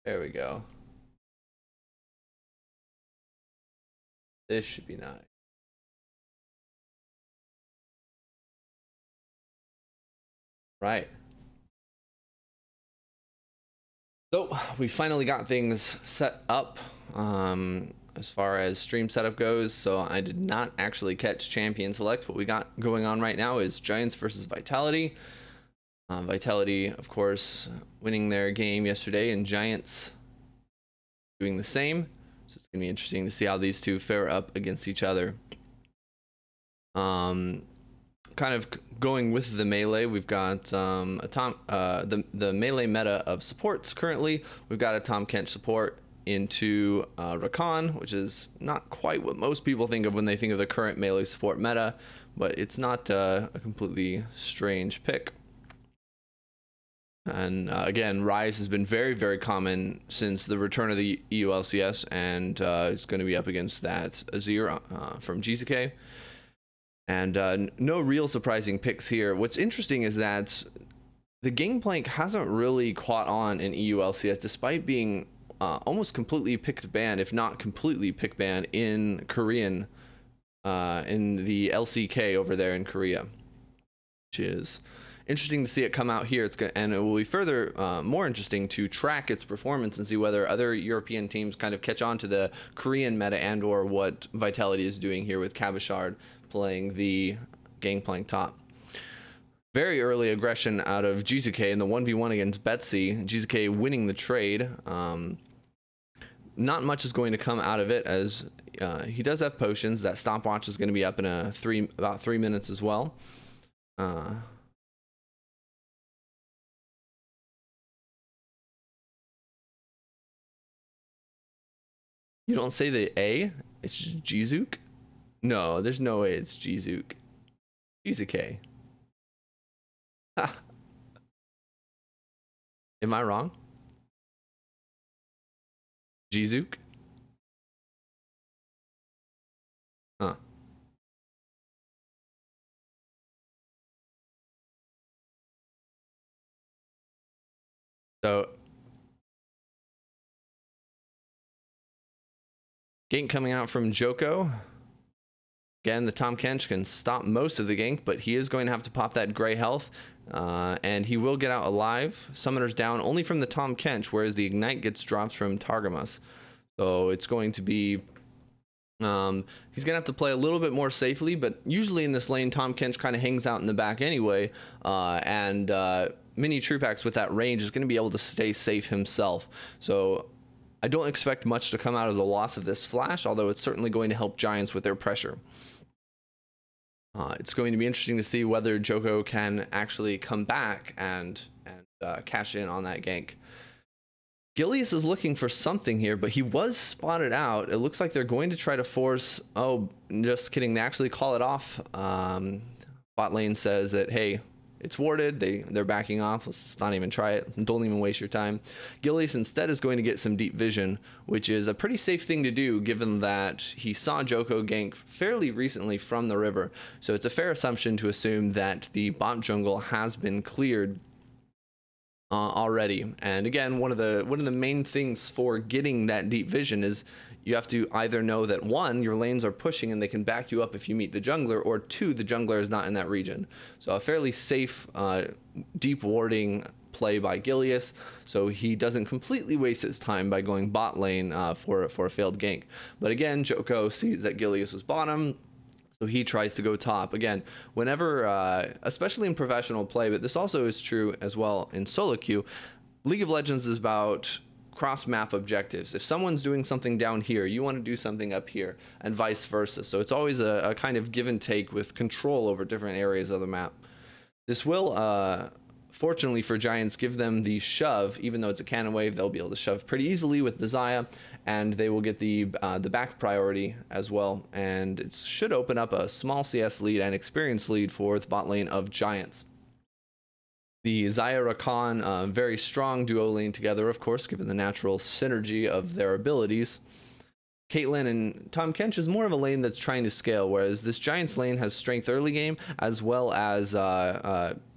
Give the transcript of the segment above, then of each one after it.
There we go. This should be nice. Right. So we finally got things set up as far as stream setup goes. So I did not actually catch Champion Select. What we got going on right now is Giants versus Vitality. Vitality, of course, winning their game yesterday, and Giants doing the same. So it's going to be interesting to see how these two fare up against each other. Kind of going with the melee, we've got the melee meta of supports currently. We've got a Tahm Kench support into Rakan, which is not quite what most people think of when they think of the current melee support meta, but it's not a completely strange pick. And again, Ryze has been very, very common since the return of the EULCS, and is going to be up against that Azir from GZK. And no real surprising picks here. What's interesting is that the Gangplank hasn't really caught on in EULCS, despite being almost completely picked ban, if not completely pick ban, in Korean, in the LCK over there in Korea, which is interesting to see it come out here. And it will be further more interesting to track its performance and see whether other European teams kind of catch on to the Korean meta and or what Vitality is doing here with Kabashard playing the Gangplank top. Very early aggression out of GZK in the 1v1 against Betsy. GZK winning the trade. Not much is going to come out of it, as he does have potions. That stopwatch is going to be up in about 3 minutes as well. You don't say the A? It's Jizook? No, there's no way it's Jizook. GZK. Am I wrong? Jizook? Huh. So gank coming out from Joko. Again, the Tahm Kench can stop most of the gank, but he is going to have to pop that gray health, and he will get out alive. Summoner's down only from the Tahm Kench, whereas the Ignite gets dropped from Targamas. So it's going to be... he's going to have to play a little bit more safely, but usually in this lane, Tahm Kench kind of hangs out in the back anyway, and Mini Trupax with that range is going to be able to stay safe himself. So I don't expect much to come out of the loss of this flash, although it's certainly going to help Giants with their pressure. It's going to be interesting to see whether Joko can actually come back and cash in on that gank. Gilius is looking for something here, but he was spotted out. It looks like they're going to try to force... Oh, just kidding. They actually call it off. Bot lane says that, hey, it's warded. They're backing off. Let's not even try it. Don't even waste your time. Gilius instead is going to get some deep vision, which is a pretty safe thing to do given that he saw Joko gank fairly recently from the river. So it's a fair assumption to assume that the bot jungle has been cleared already. And again, one of the main things for getting that deep vision is you have to either know that, one, your lanes are pushing and they can back you up if you meet the jungler, or two, the jungler is not in that region. So a fairly safe deep warding play by Gilius, so he doesn't completely waste his time by going bot lane for a failed gank. But again, Joko sees that Gilius was bottom, so he tries to go top. Again, whenever, especially in professional play, but this also is true as well in solo queue, League of Legends is about cross-map objectives. If someone's doing something down here, you want to do something up here, and vice versa. So it's always a kind of give and take with control over different areas of the map. This will, fortunately for Giants, give them the shove. Even though it's a cannon wave, they'll be able to shove pretty easily with the Xayah, and they will get the back priority as well. And it should open up a small CS lead and experience lead for the bot lane of Giants. The Xayah Rakan, very strong duo lane together, of course, given the natural synergy of their abilities. Caitlyn and Tahm Kench is more of a lane that's trying to scale, whereas this Giants lane has strength early game, as well as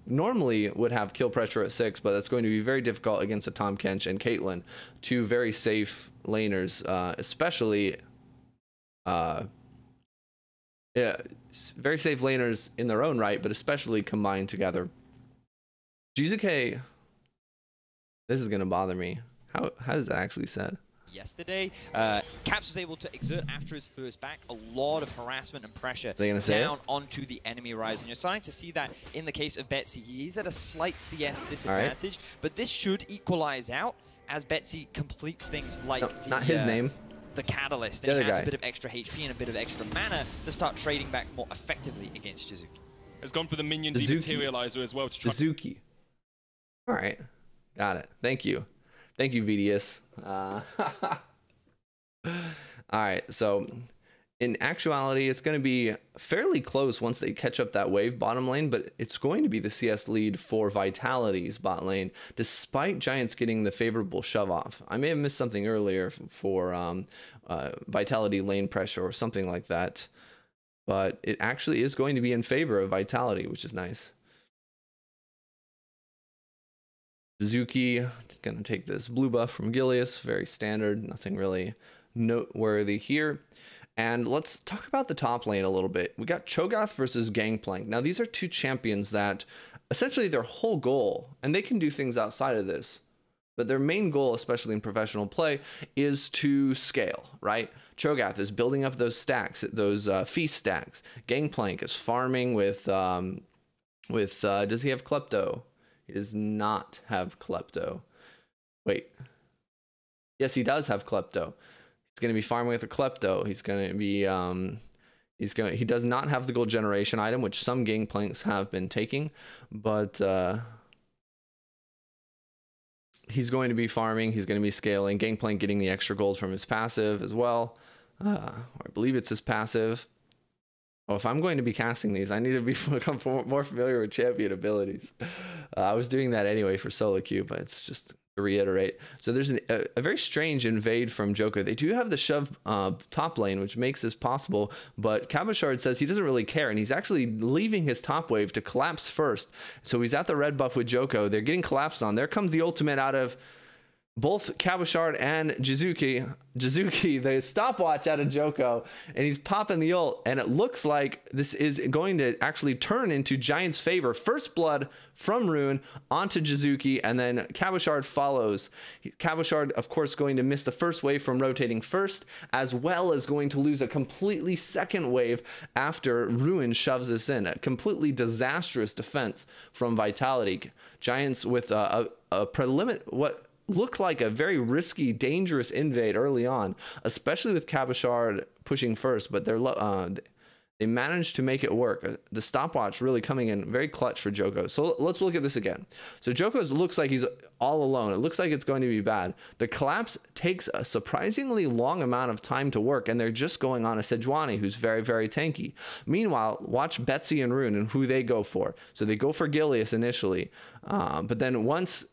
normally would have kill pressure at 6, but that's going to be very difficult against a Tahm Kench and Caitlyn, two very safe laners, especially yeah, very safe laners in their own right, but especially combined together. Jizuke, this is gonna bother me. How does that actually said? Yesterday, Caps was able to exert after his first back a lot of harassment and pressure down onto the enemy rise. And you're starting to see that in the case of Betsy. He's at a slight CS disadvantage, but this should equalize out as Betsy completes things like not his name. The Catalyst, and he has a bit of extra HP and a bit of extra mana to start trading back more effectively against Jizuki. Has gone for the minion dematerializer as well to try. Jizuki. All right, got it. Thank you, VDS. All right, so in actuality, it's going to be fairly close once they catch up that wave bottom lane, but it's going to be the CS lead for Vitality's bot lane, despite Giants getting the favorable shove off. I may have missed something earlier for Vitality lane pressure or something like that, but it actually is going to be in favor of Vitality, which is nice. Suzuki is going to take this blue buff from Gilius, very standard, nothing really noteworthy here. And let's talk about the top lane a little bit. We got Cho'Gath versus Gangplank. Now, these are two champions that essentially their whole goal, and they can do things outside of this, but their main goal, especially in professional play, is to scale, right? Cho'Gath is building up those stacks, those feast stacks. Gangplank is farming with does he have Klepto? He does not have Klepto. Wait. Yes, he does have Klepto. He's going to be farming with a Klepto. He's going to be he does not have the gold generation item, which some Gangplanks have been taking, but he's going to be farming. He's going to be scaling. Gangplank getting the extra gold from his passive as well. I believe it's his passive. Oh, if I'm going to be casting these, I need to become more familiar with champion abilities. I was doing that anyway for solo queue, but it's just to reiterate. So there's a very strange invade from Joko. They do have the shove top lane, which makes this possible, but Cabashard says he doesn't really care, and he's actually leaving his top wave to collapse first. So he's at the red buff with Joko. They're getting collapsed on. There comes the ultimate out of both Cabashard and Jizuki, the stopwatch out of Joko, and he's popping the ult, and it looks like this is going to actually turn into Giant's favor. First blood from Rune onto Jizuki, and then Cabashard follows. Cabashard, of course, going to miss the first wave from rotating first, as well as going to lose a completely second wave after Rune shoves this in. A completely disastrous defense from Vitality. Giants with a what looked like a very risky, dangerous invade early on, especially with Cabashard pushing first, but they managed to make it work. The stopwatch really coming in very clutch for Joko. So let's look at this again. So Joko looks like he's all alone. It looks like it's going to be bad. The collapse takes a surprisingly long amount of time to work, and they're just going on a Sejuani who's very, very tanky. Meanwhile, watch Betsy and Rune and who they go for. So they go for Gilius initially, but then once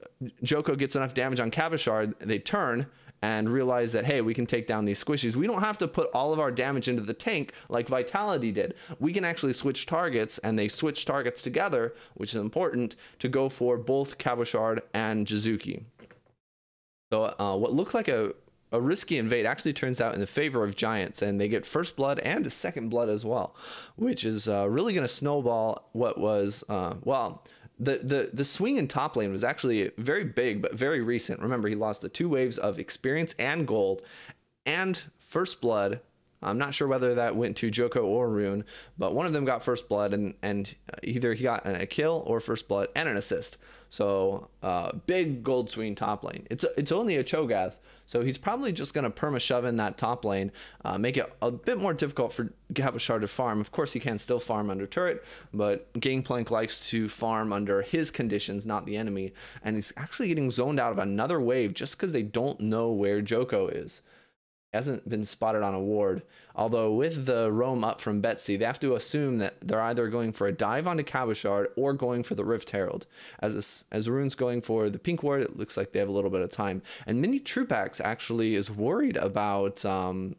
Joko gets enough damage on Cabashard, they turn and realize that, hey, we can take down these squishies. We don't have to put all of our damage into the tank like Vitality did. We can actually switch targets, and they switch targets together, which is important, to go for both Cabashard and Jizuki. So what looked like a risky invade actually turns out in the favor of Giants, and they get first blood and a second blood as well, which is really going to snowball what was, well, the swing in top lane was actually very big, but very recent. Remember, he lost the 2 waves of experience and gold and first blood. I'm not sure whether that went to Joko or Rune, but one of them got first blood, and either he got a kill or first blood and an assist. So big gold swing top lane. It's only a Cho'Gath, so he's probably just going to perma shove in that top lane, make it a bit more difficult for Cabashard to farm. Of course, he can still farm under turret, but Gangplank likes to farm under his conditions, not the enemy, and he's actually getting zoned out of another wave just because they don't know where Joko is. Hasn't been spotted on a ward, although with the roam up from Betsy, they have to assume that they're either going for a dive onto Cabashard or going for the Rift Herald. As Rune's going for the pink ward, it looks like they have a little bit of time. And Mini Trupax actually is worried about the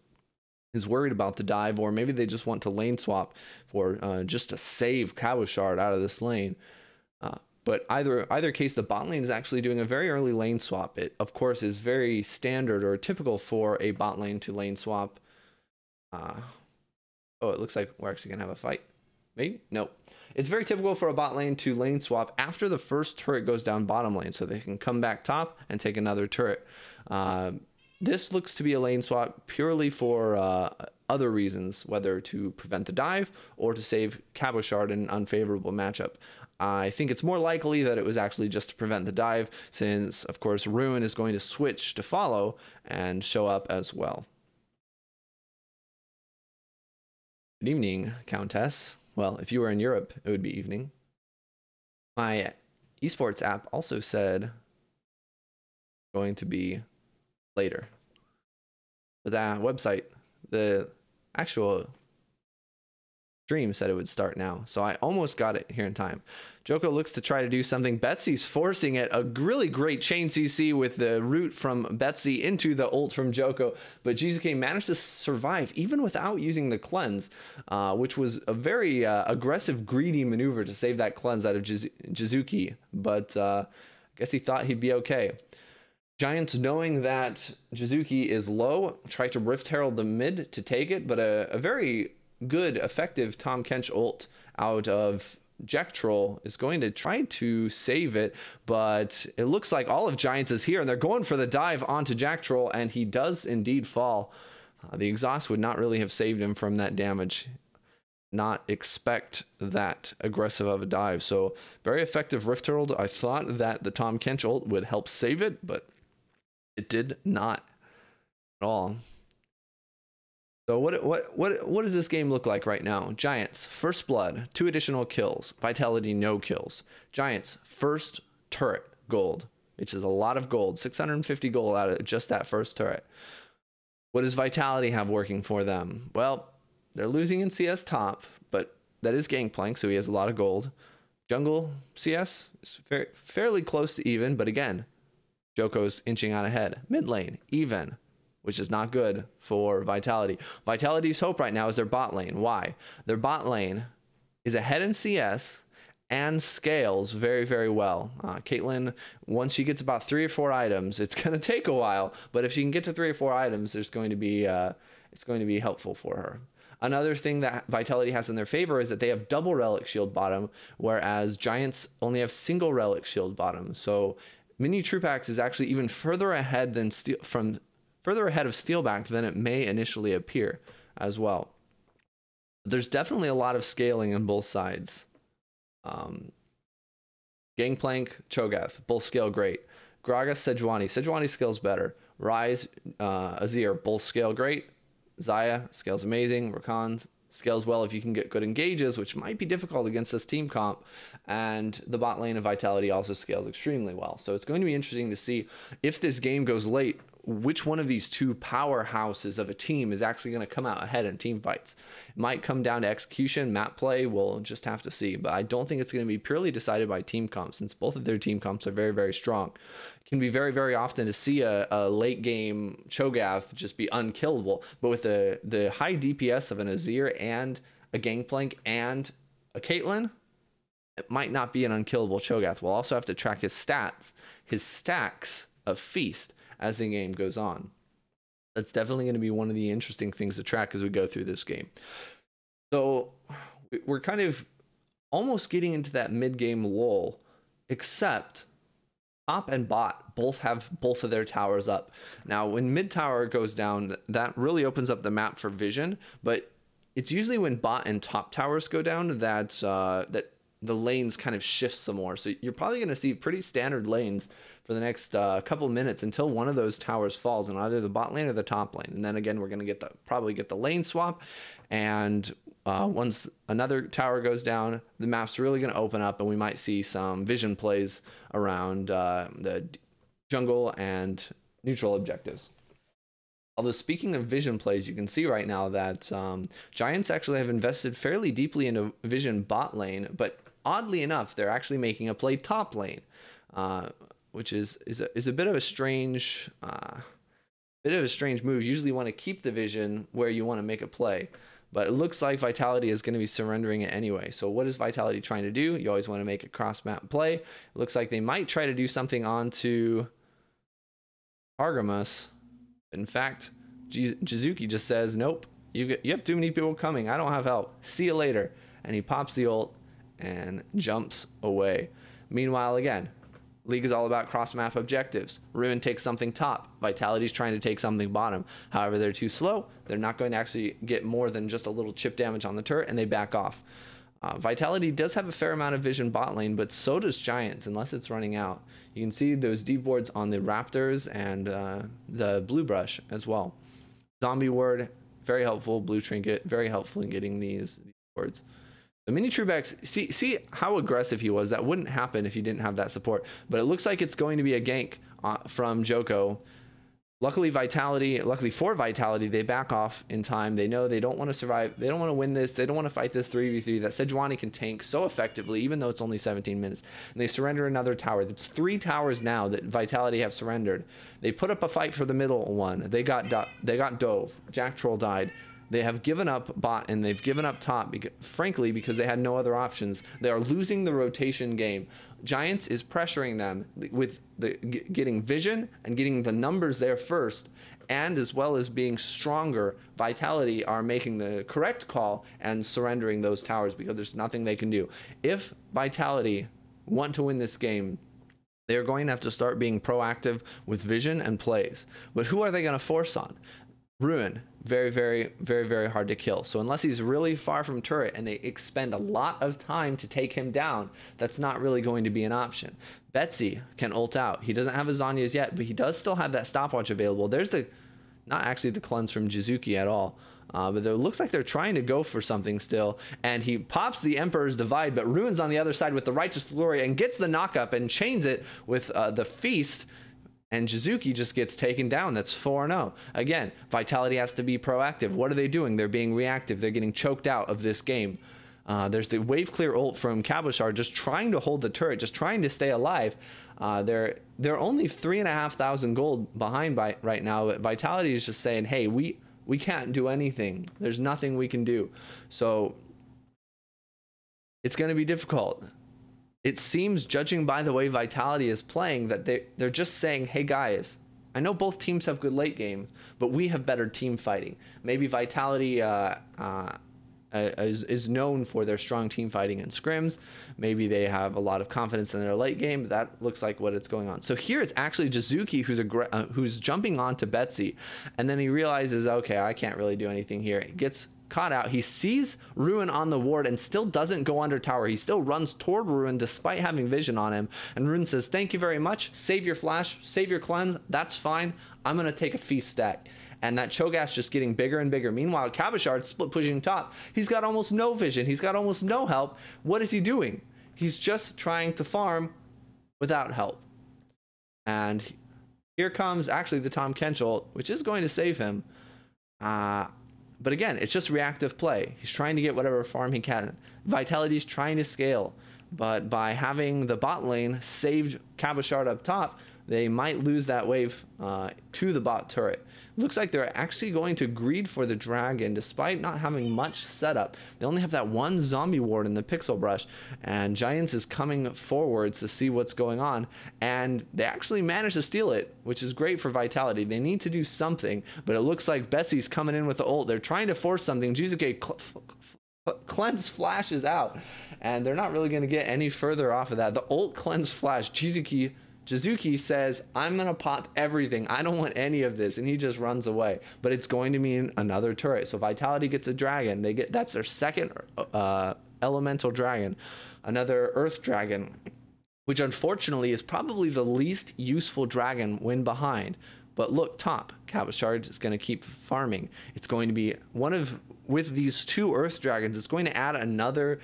dive, or maybe they just want to lane swap for just to save Cabashard out of this lane. But either case, the bot lane is actually doing a very early lane swap. It, of course, is very standard or typical for a bot lane to lane swap. Oh, it looks like we're actually going to have a fight. Maybe? Nope. It's very typical for a bot lane to lane swap after the first turret goes down bottom lane, so they can come back top and take another turret. This looks to be a lane swap purely for other reasons, whether to prevent the dive or to save Cabochard in an unfavorable matchup. I think it's more likely that it was actually just to prevent the dive, since, of course, Ruin is going to switch to follow and show up as well. Good evening, Countess. Well, if you were in Europe, it would be evening. My esports app also said going to be later. But that website, the actual stream said it would start now, so I almost got it here in time. Joko looks to try to do something. Betsy's forcing it. A really great chain CC with the root from Betsy into the ult from Joko, but GZK managed to survive even without using the cleanse, which was a very aggressive, greedy maneuver to save that cleanse out of Jizuki, but I guess he thought he'd be okay. Giants, knowing that Jizuki is low, try to Rift Herald the mid to take it, but a very good, effective Tahm Kench ult out of Jack Troll is going to try to save it, but it looks like all of Giants is here, and they're going for the dive onto Jack Troll, and he does indeed fall. The exhaust would not really have saved him from that damage. Not expect that aggressive of a dive. So very effective Rift Herald. I thought that the Tahm Kench ult would help save it, but it did not at all. So what does this game look like right now? Giants, first blood, 2 additional kills. Vitality, no kills. Giants, first turret, gold, which is a lot of gold. 650 gold out of just that first turret. What does Vitality have working for them? Well, they're losing in CS top, but that is Gangplank, so he has a lot of gold. Jungle CS is fairly close to even, but again, Joko's inching out ahead. Mid lane, even, which is not good for Vitality. Vitality's hope right now is their bot lane. Why? Their bot lane is ahead in CS and scales very, very well. Caitlyn, once she gets about 3 or 4 items, it's going to take a while, but if she can get to 3 or 4 items, there's going to be it's going to be helpful for her. Another thing that Vitality has in their favor is that they have double relic shield bottom, whereas Giants only have single relic shield bottom. So Mini Trupax is actually even further ahead than further ahead of Steelback than it may initially appear as well. There's definitely a lot of scaling on both sides. Gangplank, Cho'Gath, both scale great. Gragas, Sejuani scales better. Ryze, Azir, both scale great. Xayah scales amazing. Rakan scales well if you can get good engages, which might be difficult against this team comp. And the bot lane of Vitality also scales extremely well. So it's going to be interesting to see if this game goes late, which one of these 2 powerhouses of a team is actually going to come out ahead in team fights. It might come down to execution, map play, we'll just have to see. But I don't think it's going to be purely decided by team comps, since both of their team comps are very, very strong. It can be very, very often to see a late game Cho'Gath just be unkillable, but with the high DPS of an Azir and a Gangplank and a Caitlyn, it might not be an unkillable Cho'Gath. We'll also have to track his stats, his stacks of Feast, as the game goes on. That's definitely going to be one of the interesting things to track as we go through this game. So we're kind of almost getting into that mid-game lull, except top and bot both have both of their towers up. Now, when mid tower goes down, that really opens up the map for vision, but it's usually when bot and top towers go down that the lanes kind of shift some more. So you're probably going to see pretty standard lanes for the next couple minutes until one of those towers falls in either the bot lane or the top lane. And then again, we're going to probably get the lane swap. And once another tower goes down, the map's really going to open up, and we might see some vision plays around the jungle and neutral objectives. Although speaking of vision plays, you can see right now that Giants actually have invested fairly deeply into vision bot lane, but oddly enough, they're actually making a play top lane, which is a bit of a strange move. You usually want to keep the vision where you want to make a play, but it looks like Vitality is going to be surrendering it anyway. So what is Vitality trying to do? You always want to make a cross-map play. It looks like they might try to do something onto Argamus. In fact, Jizuki just says, nope, you have too many people coming. I don't have help. See you later. And he pops the ult and jumps away. Meanwhile, again, League is all about cross-map objectives. Ruin takes something top. Vitality's trying to take something bottom. However, they're too slow. They're not going to actually get more than just a little chip damage on the turret, and they back off. Vitality does have a fair amount of vision bot lane, but so does Giants, unless it's running out. You can see those deep wards on the Raptors and the Blue Brush as well. Zombie ward, very helpful. Blue Trinket, very helpful in getting these wards. The mini Trueback's, see how aggressive he was. That wouldn't happen if you didn't have that support. But it looks like it's going to be a gank from Joko. Luckily for Vitality, they back off in time. They know they don't want to survive. They don't want to win this. They don't want to fight this 3v3 that Sejuani can tank so effectively, even though it's only 17 minutes. And they surrender another tower. That's 3 towers now that Vitality have surrendered. They put up a fight for the middle one. They got dove. Jack Troll died. They have given up bot and they've given up top, frankly, because they had no other options. They are losing the rotation game. Giants is pressuring them with getting vision and getting the numbers there first, and as well as being stronger. Vitality are making the correct call and surrendering those towers because there's nothing they can do. If Vitality want to win this game, they're going to have to start being proactive with vision and plays. But who are they going to force on? Ruin, very hard to kill. So unless he's really far from turret and they expend a lot of time to take him down, that's not really going to be an option. Betsy can ult out. He doesn't have his Zhonya's yet, but he does still have that stopwatch available. There's not actually the cleanse from Jizuki at all. But it looks like they're trying to go for something still. And he pops the Emperor's Divide, but Ruin's on the other side with the Righteous Glory and gets the knockup and chains it with the Feast. And Jizuki just gets taken down. That's 4-0. Again, Vitality has to be proactive. What are they doing? They're being reactive. They're getting choked out of this game. There's the wave clear ult from Cabochard just trying to hold the turret, just trying to stay alive. They're only 3,500 gold behind right now. But Vitality is just saying, hey, we can't do anything. There's nothing we can do. So it's going to be difficult. It seems, judging by the way Vitality is playing, that they're just saying, hey guys, I know both teams have good late game, but we have better team fighting. Maybe Vitality is known for their strong team fighting in scrims. Maybe they have a lot of confidence in their late game. That looks like what it's going on. So here it's actually Jizuki who's jumping onto Betsy, and then he realizes, okay, I can't really do anything here. He gets caught out. He sees Ruin on the ward and still doesn't go under tower. He still runs toward Ruin despite having vision on him. And Ruin says, thank you very much. Save your flash, save your cleanse. That's fine. I'm going to take a feast stack. And that Cho'Gath just getting bigger and bigger. Meanwhile, Cabochard split pushing top. He's got almost no vision. He's got almost no help. What is he doing? He's just trying to farm without help. And here comes actually the Tom Kench ult, which is going to save him. But again, it's just reactive play. He's trying to get whatever farm he can. Vitality's trying to scale, but by having the bot lane saved Cabochard up top, they might lose that wave to the bot turret. Looks like they're actually going to greed for the dragon despite not having much setup. They only have that one zombie ward in the pixel brush, and Giants is coming forwards to see what's going on, and they actually managed to steal it, which is great for Vitality. They need to do something, but it looks like Betsy's coming in with the ult. They're trying to force something. Jizuki cleanse flashes out, and they're not really going to get any further off of that. The ult cleanse flash, Jizuki says, I'm going to pop everything. I don't want any of this. And he just runs away. But it's going to mean another turret. So Vitality gets a dragon. That's their second elemental dragon. Another earth dragon, which unfortunately is probably the least useful dragon when behind. But look, top. Cabochard is going to keep farming. It's going to be with these 2 earth dragons, it's going to add another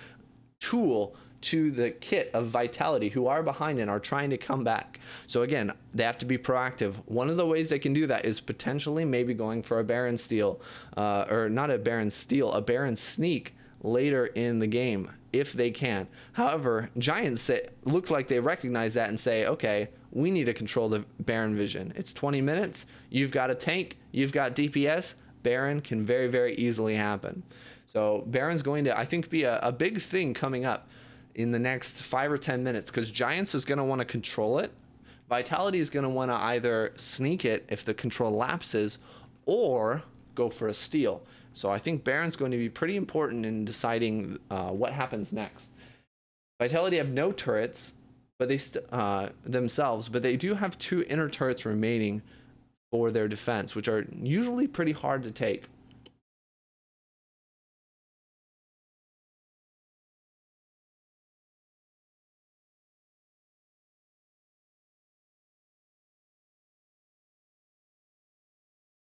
tool to the kit of Vitality, who are behind and are trying to come back. So again, they have to be proactive. One of the ways they can do that is potentially maybe going for a Baron steal, or not a Baron steal, a Baron sneak later in the game, if they can. However, Giants look like they recognize that and say, okay, we need to control the Baron vision. It's 20 minutes. You've got a tank. You've got DPS. Baron can very, very easily happen. So Baron's going to, I think, be a big thing coming up in the next 5 or 10 minutes, because Giants is going to want to control it. Vitality is going to want to either sneak it if the control lapses or go for a steal. So I think Baron's going to be pretty important in deciding what happens next. Vitality have no turrets, but they themselves, but they do have 2 inner turrets remaining for their defense, which are usually pretty hard to take.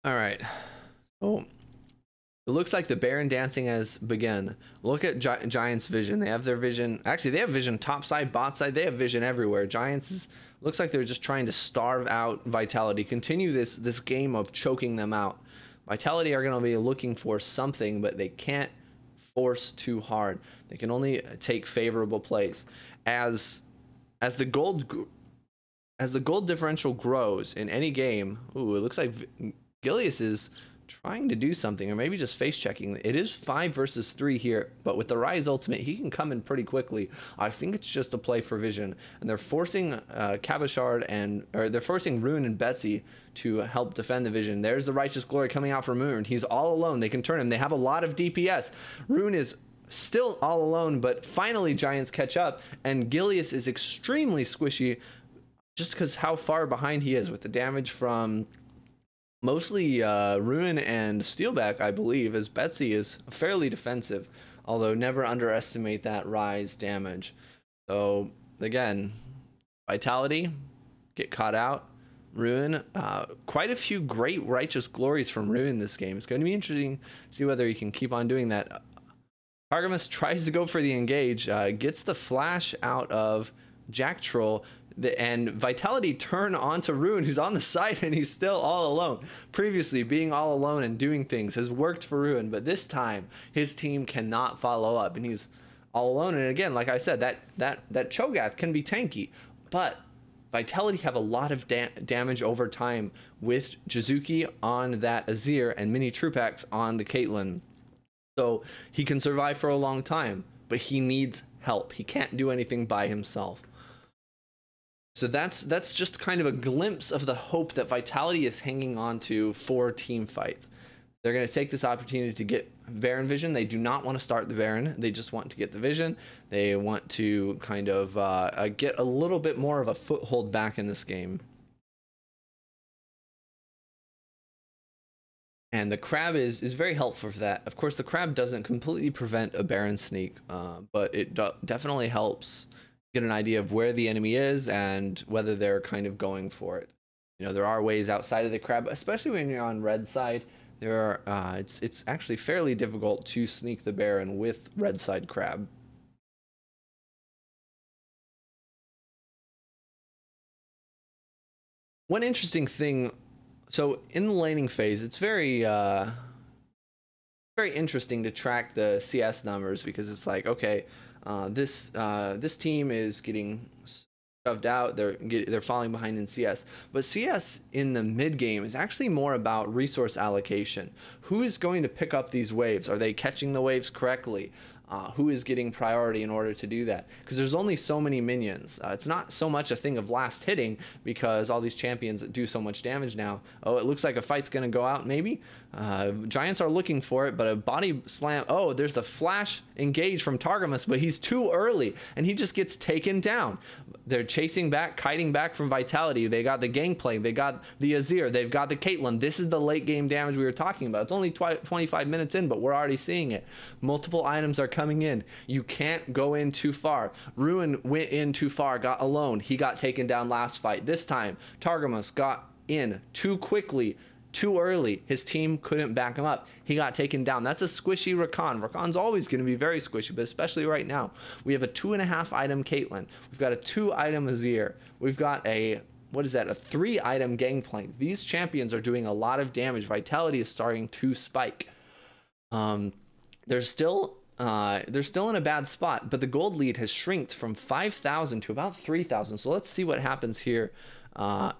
All right, so it looks like the Baron dancing has begun. Look at Giants' vision. They have their vision. Actually, they have vision top side, bot side. They have vision everywhere. Giants looks like they're just trying to starve out Vitality. Continue this game of choking them out. Vitality are going to be looking for something, but they can't force too hard. They can only take favorable plays. As the gold differential grows in any game, ooh, it looks like EULCS is trying to do something, or maybe just face checking. It is 5 versus 3 here, but with the Rise ultimate, he can come in pretty quickly. I think it's just a play for vision, and they're forcing they're forcing Rune and Betsy to help defend the vision. There's the Righteous Glory coming out from Rune. He's all alone. They can turn him. They have a lot of DPS. Rune is still all alone, but finally Giants catch up, and EULCS is extremely squishy just because how far behind he is with the damage from mostly Ruin and Steelback, I believe, as Betsy is fairly defensive, although never underestimate that Rise damage. So again, Vitality get caught out. Ruin, quite a few great Righteous Glories from Ruin this game. It's going to be interesting to see whether he can keep on doing that. Targamas tries to go for the engage, gets the flash out of Jack Troll, and Vitality turn onto Ruin, who's on the side, and he's still all alone. Previously, being all alone and doing things has worked for Ruin, but this time his team cannot follow up, and he's all alone. And again, like I said, that Cho'Gath can be tanky, but Vitality have a lot of damage over time with Jizuki on that Azir and Mini Trupax on the Caitlyn. So he can survive for a long time, but he needs help. He can't do anything by himself. So that's just kind of a glimpse of the hope that Vitality is hanging on to for team fights. They're going to take this opportunity to get Baron vision. They do not want to start the Baron. They just want to get the vision. They want to kind of get a little bit more of a foothold back in this game. And the crab is very helpful for that. Of course, the crab doesn't completely prevent a Baron sneak, but it definitely helps get an idea of where the enemy is and whether they're kind of going for it. You know, there are ways outside of the crab, especially when you're on red side. There are it's actually fairly difficult to sneak the Baron with red side crab. One interesting thing, so in the laning phase, it's very interesting to track the CS numbers, because it's like, okay, this team is getting shoved out, they're falling behind in CS, but CS in the mid game is actually more about resource allocation. Who is going to pick up these waves? Are they catching the waves correctly? Who is getting priority in order to do that? Because there's only so many minions. It's not so much a thing of last hitting, because all these champions do so much damage now. Oh, it looks like a fight's gonna go out, maybe? Giants are looking for it, but a body slam. Oh, there's the flash engage from Targamas, but he's too early, and he just gets taken down. They're chasing back, kiting back from Vitality. They got the Gangplank, they got the Azir, they've got the Caitlyn. This is the late game damage we were talking about. It's only 25 minutes in, but we're already seeing it. Multiple items are coming in. You can't go in too far. Ruin went in too far, got alone. He got taken down last fight. This time, Targamas got in too quickly, too early. His team couldn't back him up. He got taken down. That's a squishy Rakan. Rakan's always going to be very squishy, but especially right now. We have a 2.5 item Caitlyn. We've got a 2 item Azir. We've got a, what is that, a 3 item Gangplank. These champions are doing a lot of damage. Vitality is starting to spike. There's still they're still in a bad spot, but the gold lead has shrinked from 5,000 to about 3,000. So let's see what happens here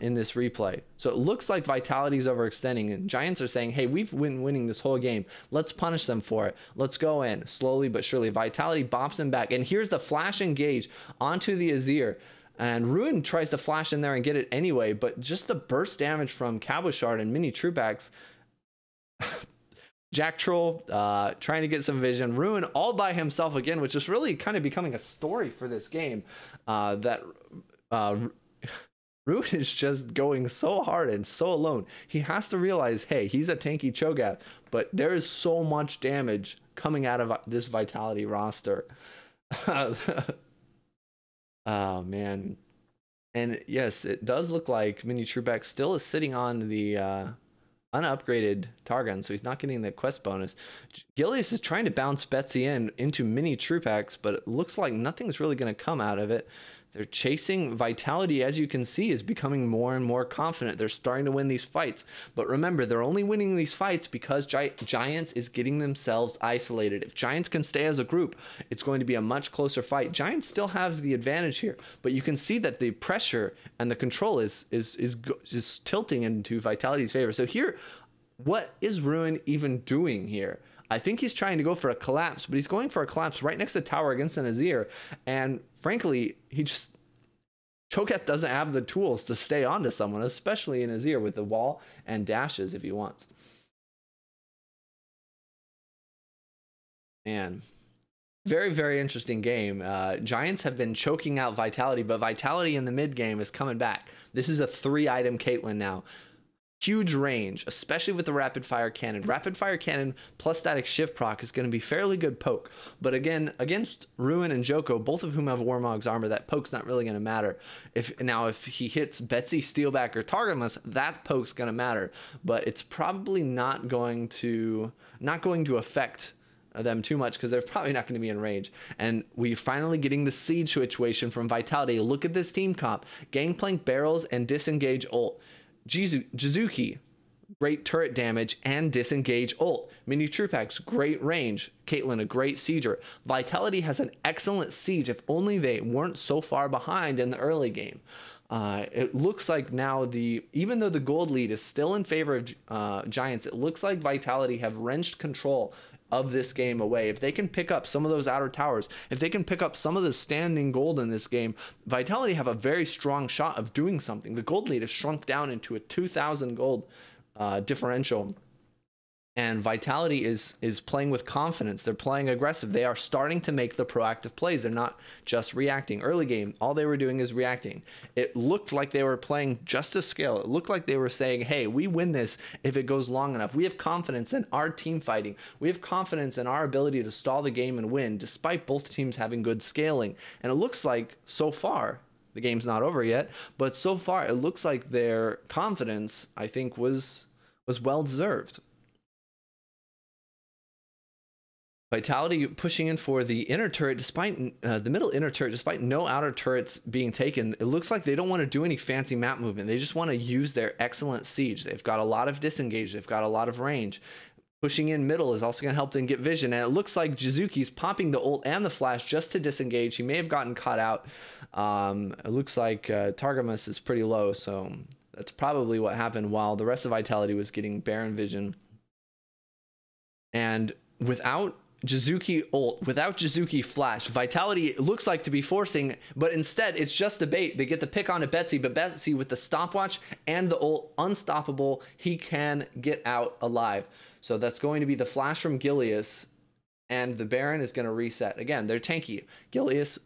in this replay. So it looks like Vitality is overextending, and Giants are saying, hey, we've been winning this whole game. Let's punish them for it. Let's go in slowly but surely. Vitality bops him back, and here's the flash engage onto the Azir. And Ruin tries to flash in there and get it anyway, but just the burst damage from Cabochard and Mini Truex. Jack Troll trying to get some vision. Ruin all by himself again, which is really kind of becoming a story for this game. That Ruin is just going so hard and so alone. He has to realize, hey, he's a tanky Cho'Gath, but there is so much damage coming out of this Vitality roster. Oh, man. And yes, it does look like Mini Truex still is sitting on the unupgraded Targon, so he's not getting the quest bonus. Gilius is trying to bounce Betsy into Mini Truex, but it looks like nothing's really going to come out of it. They're chasing Vitality, as you can see, is becoming more and more confident. They're starting to win these fights. But remember, they're only winning these fights because Giants is getting themselves isolated. If Giants can stay as a group, it's going to be a much closer fight. Giants still have the advantage here, but you can see that the pressure and the control is tilting into Vitality's favor. So here, what is Ruin even doing here? I think he's trying to go for a collapse, but he's going for a collapse right next to tower against an Azir. And frankly, Cho'Gath doesn't have the tools to stay onto someone, especially in Azir with the wall and dashes if he wants. Man, very, very interesting game. Giants have been choking out Vitality, but Vitality in the mid game is coming back. This is a 3-item Caitlyn now. Huge range, especially with the rapid fire cannon. Rapid fire cannon plus static shift proc is going to be fairly good poke. But again, against Ruin and Joko, both of whom have Warmog's armor, that poke's not really going to matter. If he hits Betsy, Steelback, or Targamas, that poke's going to matter. But it's probably not going to affect them too much because they're probably not going to be in range. And we're finally getting the siege situation from Vitality. Look at this team comp: Gangplank, barrels, and disengage ult. Jizuki, great turret damage and disengage ult. Mini Truex, great range. Caitlyn, a great sieger. Vitality has an excellent siege, if only they weren't so far behind in the early game. It looks like now, even though the gold lead is still in favor of Giants, it looks like Vitality have wrenched control of this game away. If they can pick up some of those outer towers, if they can pick up some of the standing gold in this game, Vitality have a very strong shot of doing something. The gold lead has shrunk down into a 2,000 gold differential. And Vitality is playing with confidence. They're playing aggressive. They are starting to make the proactive plays. They're not just reacting. Early game, all they were doing is reacting. It looked like they were playing just to scale. It looked like they were saying, hey, we win this if it goes long enough. We have confidence in our team fighting. We have confidence in our ability to stall the game and win, despite both teams having good scaling. And it looks like, so far, the game's not over yet, but so far it looks like their confidence, I think, was well-deserved. Vitality pushing in for the inner turret, despite the middle inner turret, despite no outer turrets being taken. It looks like they don't want to do any fancy map movement. They just want to use their excellent siege. They've got a lot of disengage. They've got a lot of range. Pushing in middle is also going to help them get vision. And it looks like Jizuki's popping the ult and the flash just to disengage. He may have gotten caught out. It looks like Targamas is pretty low, so that's probably what happened while the rest of Vitality was getting Baron vision. And without Jizuki ult, without Jizuki flash, Vitality looks like to be forcing, but instead it's just a bait. They get the pick on to Betsy, but Betsy with the stopwatch and the ult, unstoppable. He can get out alive. So that's going to be the flash from Gilius, and the Baron is going to reset. Again, they're tanky. Gilius,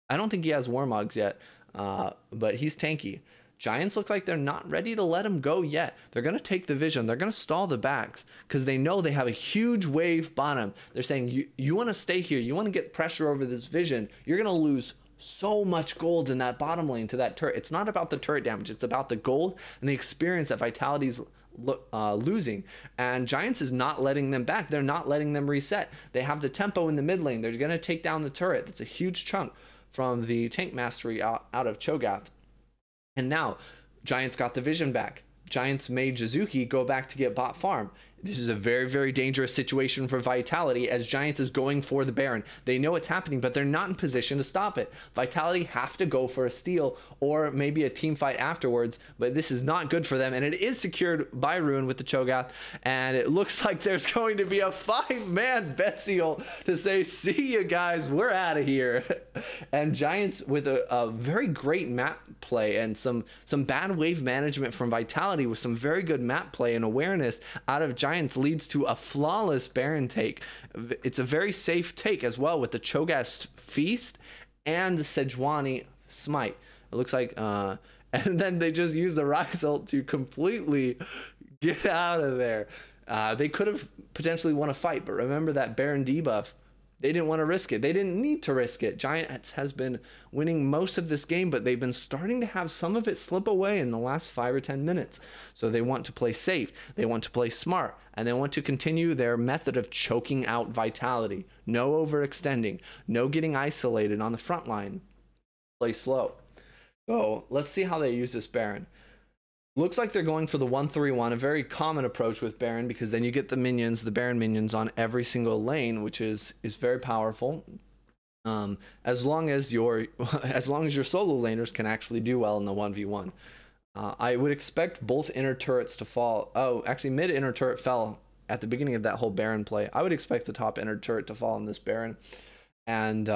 I don't think he has Warmogs yet, but he's tanky. Giants look like they're not ready to let him go yet. They're going to take the vision. They're going to stall the backs because they know they have a huge wave bottom. They're saying, you want to stay here. You want to get pressure over this vision. You're going to lose so much gold in that bottom lane to that turret. It's not about the turret damage. It's about the gold and the experience that Vitality's losing. And Giants is not letting them back. They're not letting them reset. They have the tempo in the mid lane. They're going to take down the turret. That's a huge chunk from the tank mastery out of Cho'Gath. And now, Giants got the vision back. Giants made Jizuki go back to get bot farm. This is a very, very dangerous situation for Vitality as Giants is going for the Baron. They know it's happening, but they're not in position to stop it. Vitality have to go for a steal or maybe a team fight afterwards, but this is not good for them. And it is secured by Ruin with the Cho'Gath. And it looks like there's going to be a 5-man Betziel to say, see you guys, we're out of here. And Giants with a very great map play and some bad wave management from Vitality with some very good map play and awareness out of Giants leads to a flawless Baron take. It's a very safe take as well with the Cho'Gath Feast and the Sejuani Smite. It looks like, and then they just use the Rise ult to completely get out of there. They could have potentially won a fight, but remember that Baron debuff. They didn't want to risk it. They didn't need to risk it. Giants has been winning most of this game, but they've been starting to have some of it slip away in the last 5 or 10 minutes. So they want to play safe. They want to play smart. And they want to continue their method of choking out Vitality. No overextending. No getting isolated on the front line. Play slow. So let's see how they use this Baron. Looks like they're going for the 1-3-1, a very common approach with Baron, because then you get the minions, the Baron minions on every single lane, which is very powerful. As long as your solo laners can actually do well in the 1v1. I would expect both inner turrets to fall. Oh, actually mid inner turret fell at the beginning of that whole Baron play. I would expect the top inner turret to fall in this Baron. And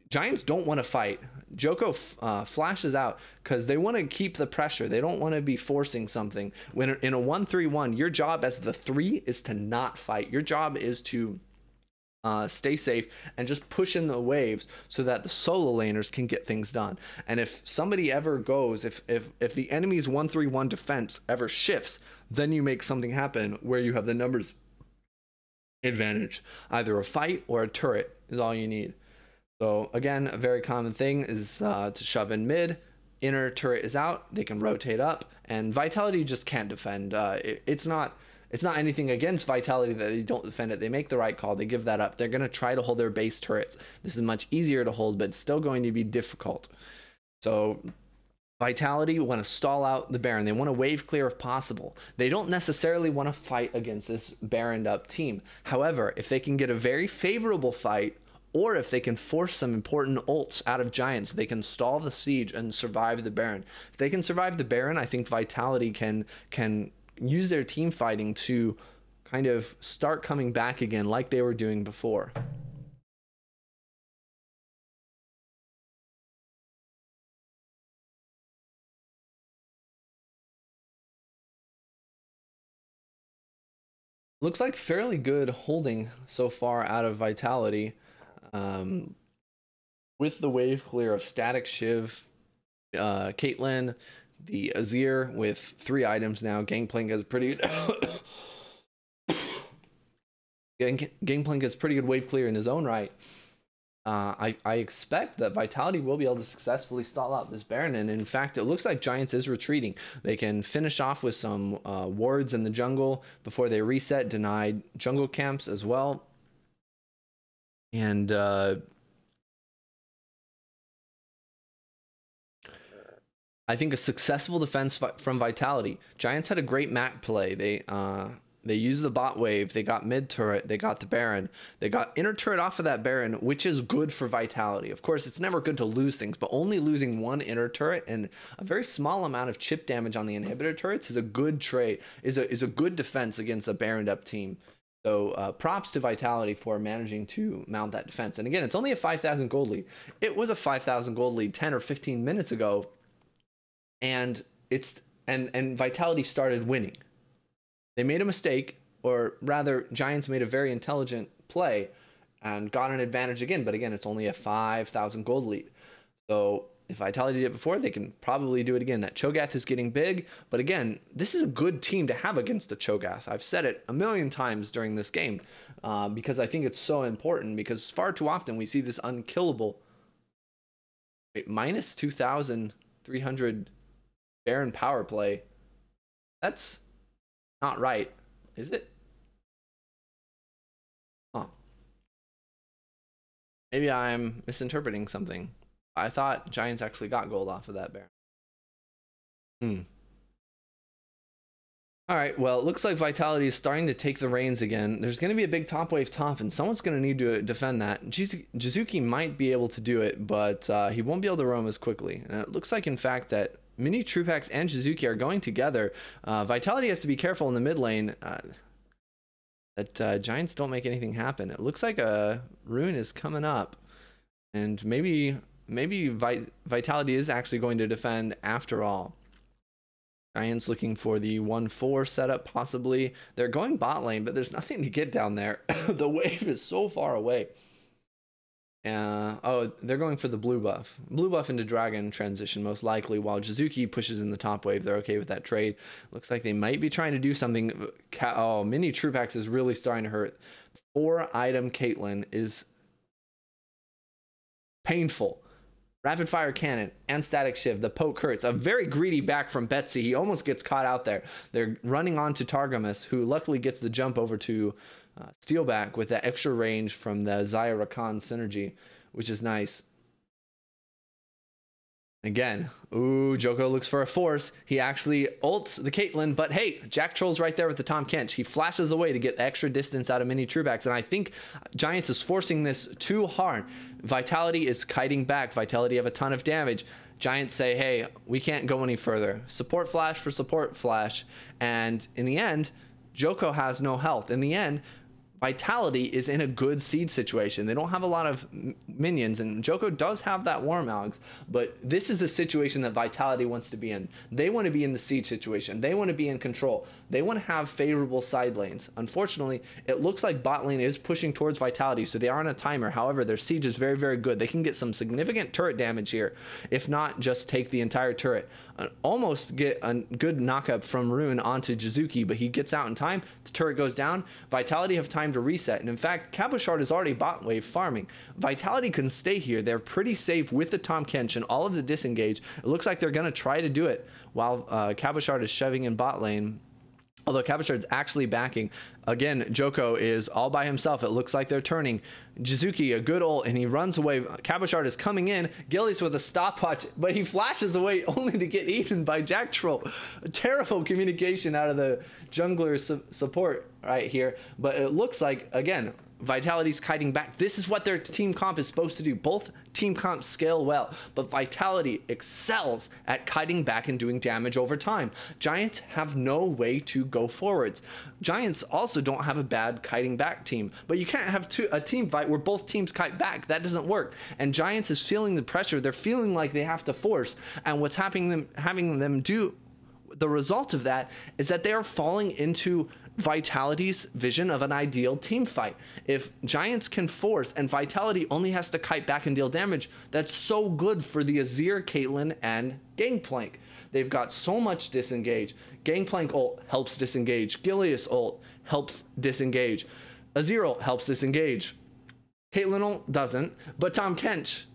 Giants don't want to fight. Joko flashes out because they want to keep the pressure. They don't want to be forcing something. When in a 1-3-1, your job as the 3 is to not fight. Your job is to stay safe and just push in the waves so that the solo laners can get things done. And if somebody ever goes, if the enemy's 1-3-1 defense ever shifts, then you make something happen where you have the numbers advantage. Either a fight or a turret is all you need. So again, a very common thing is to shove in mid, inner turret is out, they can rotate up, and Vitality just can't defend. It's not anything against Vitality that they don't defend it. They make the right call, they give that up. They're going to try to hold their base turrets. This is much easier to hold, but it's still going to be difficult. So Vitality want to stall out the Baron. They want to wave clear if possible. They don't necessarily want to fight against this Baroned up team. However, if they can get a very favorable fight, or if they can force some important ults out of Giants, they can stall the siege and survive the Baron. If they can survive the Baron, I think Vitality can use their team fighting to kind of start coming back again like they were doing before. Looks like fairly good holding so far out of Vitality. With the wave clear of Static Shiv, Caitlyn, the Azir with 3 items now. Gangplank has a pretty good Gangplank has pretty good wave clear in his own right. I expect that Vitality will be able to successfully stall out this Baron, and in fact it looks like Giants is retreating. They can finish off with some wards in the jungle before they reset, denied jungle camps as well. And I think a successful defense from Vitality. Giants had a great map play. They used the bot wave. They got mid turret. They got the Baron. They got inner turret off of that Baron, which is good for Vitality. Of course, it's never good to lose things, but only losing 1 inner turret and a very small amount of chip damage on the inhibitor turrets is a good trade. Is a good defense against a Baroned up team. So props to Vitality for managing to mount that defense. And again, it's only a 5,000 gold lead. It was a 5,000 gold lead 10 or 15 minutes ago, and Vitality started winning. They made a mistake, or rather, Giants made a very intelligent play and got an advantage again. But again, it's only a 5,000 gold lead. So if Vitality did it before, they can probably do it again. That Cho'Gath is getting big, but again, this is a good team to have against the Cho'Gath. I've said it a million times during this game because I think it's so important, because far too often we see this unkillable minus 2,300 Baron power play. That's not right, is it? Huh. Maybe I'm misinterpreting something. I thought Giants actually got gold off of that Baron. All right, well, it looks like Vitality is starting to take the reins again. There's going to be a big top wave top, and someone's going to need to defend that. Jizuki might be able to do it, but he won't be able to roam as quickly. And it looks like, in fact, that Mini Trupax and Jizuki are going together. Vitality has to be careful in the mid lane that Giants don't make anything happen. It looks like a Rune is coming up, and maybe Vitality is actually going to defend after all. Giants looking for the 1-4 setup, possibly. They're going bot lane, but there's nothing to get down there. The wave is so far away. Oh, they're going for the blue buff. Blue buff into dragon transition, most likely, while Jizuki pushes in the top wave. They're okay with that trade. Looks like they might be trying to do something. Oh, Mini Trupax is really starting to hurt. 4-item Caitlyn is painful. Rapid fire cannon and static shift. The poke hurts. A very greedy back from Betsy. He almost gets caught out there. They're running on to Targamas, who luckily gets the jump over to Steelback with that extra range from the Zaya Rakan synergy, which is nice. Again, ooh, Joko looks for a force. He actually ults the Caitlyn, but hey, Jack Troll's right there with the Tom Kench. He flashes away to get extra distance out of Mini Trupax, and I think Giants is forcing this too hard. Vitality is kiting back. Vitality have a ton of damage. Giants say, hey, we can't go any further. Support flash for support flash, and in the end, Joko has no health. In the end, Vitality is in a good seed situation. They don't have a lot of minions, and Joko does have that Warm Algs, but this is the situation that Vitality wants to be in. They want to be in the seed situation. They want to be in control. They want to have favorable side lanes. Unfortunately, it looks like bot lane is pushing towards Vitality, so they are on a timer. However, their siege is very, very good. They can get some significant turret damage here, if not just take the entire turret. Almost get a good knockup from Rune onto Jizuki, but he gets out in time. The turret goes down. Vitality have time to reset, and in fact, Cabochard is already bot wave farming. Vitality can stay here. They're pretty safe with the Tom Kench and all of the disengage. It looks like they're going to try to do it while Cabochard is shoving in bot lane. Although Cabochard's actually backing. Again, Joko is all by himself. It looks like they're turning. Jizuki, a good ult, and he runs away. Cabochard is coming in. Gillies with a stopwatch, but he flashes away only to get eaten by Jack Troll. Terrible communication out of the jungler support right here. But it looks like, again, Vitality's kiting back. This is what their team comp is supposed to do. Both team comps scale well, but Vitality excels at kiting back and doing damage over time. Giants have no way to go forwards. Giants also don't have a bad kiting back team, but you can't have a team fight where both teams kite back. That doesn't work. And Giants is feeling the pressure. They're feeling like they have to force, and what's having them do, the result of that is that they are falling into Vitality's vision of an ideal team fight. If Giants can force and Vitality only has to kite back and deal damage, that's so good for the Azir, Caitlyn, and Gangplank. They've got so much disengage. Gangplank ult helps disengage. Gilius ult helps disengage. Azir ult helps disengage. Caitlyn ult doesn't, but Tom Kench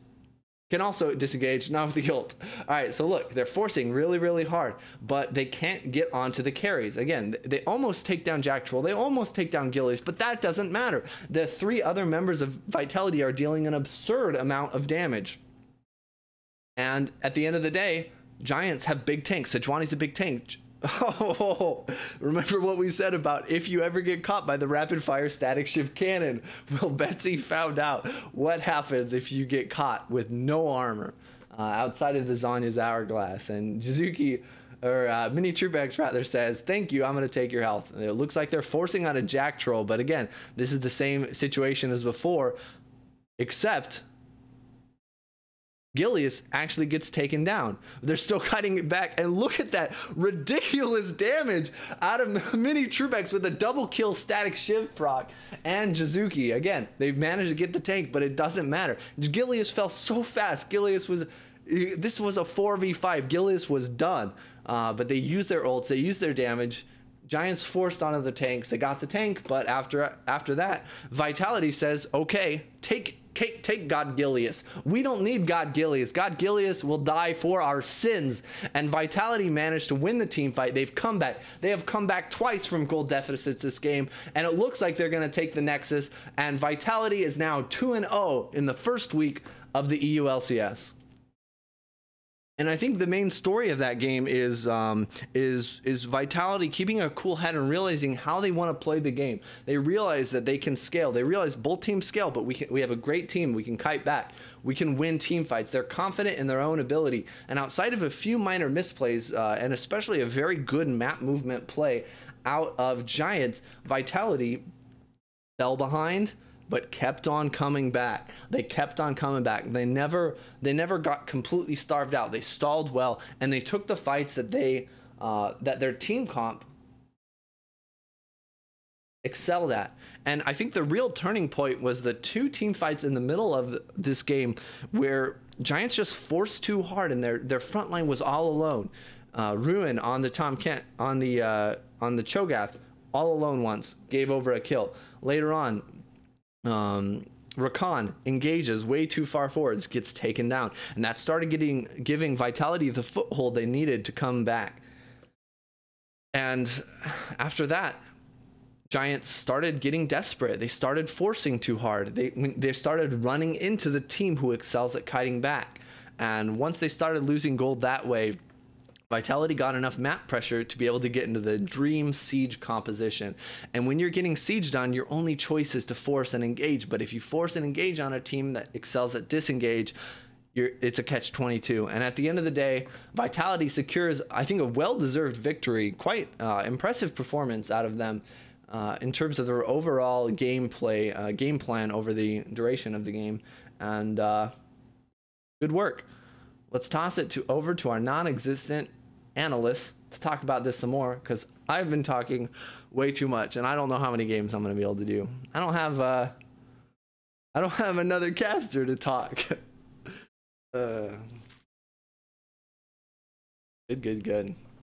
can also disengage, not with the ult. All right, so look, they're forcing really, really hard, but they can't get onto the carries. Again, they almost take down Jack Troll, they almost take down Gillies, but that doesn't matter. The 3 other members of Vitality are dealing an absurd amount of damage. And at the end of the day, Giants have big tanks. Sejuani's a big tank. Oh, remember what we said about if you ever get caught by the rapid fire static shift cannon? Well, Betsy found out what happens if you get caught with no armor outside of the Zanya's hourglass. And Jizuki, or Mini Trupax rather, says, thank you, I'm going to take your health. And it looks like they're forcing on a Jack Troll, but again, this is the same situation as before, except Gilius actually gets taken down. They're still cutting it back, and look at that ridiculous damage out of Mini Trupax with a double kill static shiv proc and Jizuki. Again, they've managed to get the tank, but it doesn't matter. Gilius fell so fast. This was a 4v5. Gilius was done, but they used their ults, they used their damage. Giants forced onto the tanks. They got the tank, but after that, Vitality says, okay, take God Gilius. We don't need God Gilius. God Gilius will die for our sins. And Vitality managed to win the team fight. They've come back. They have come back twice from goal deficits this game, and it looks like they're going to take the Nexus. And Vitality is now 2-0 in the first week of the EULCS. And I think the main story of that game is Vitality keeping a cool head and realizing how they want to play the game. They realize that they can scale. They realize both teams scale, but we have a great team. We can kite back. We can win team fights. They're confident in their own ability. And outside of a few minor misplays, and especially a very good map movement play out of Giants, Vitality fell behind, but kept on coming back. They kept on coming back. They never got completely starved out. They stalled well, and they took the fights that that their team comp excelled at. And I think the real turning point was the 2 team fights in the middle of this game where Giants just forced too hard, and their front line was all alone. Ruin on the Tom Kent on the Cho'Gath all alone once, gave over a kill. Later on, Rakan engages way too far forwards, gets taken down, and that started giving Vitality the foothold they needed to come back. And after that, Giants started getting desperate. They started forcing too hard. They started running into the team who excels at kiting back. And once they started losing gold that way, Vitality got enough map pressure to be able to get into the dream siege composition. And when you're getting sieged on, your only choice is to force and engage. But if you force and engage on a team that excels at disengage, it's a catch-22. And at the end of the day, Vitality secures, I think, a well-deserved victory. Quite impressive performance out of them in terms of their overall game plan over the duration of the game. And good work. Let's toss it over to our non-existent analyst to talk about this some more, because I've been talking way too much, and I don't know how many games I'm going to be able to do. I don't have another caster to talk. Good.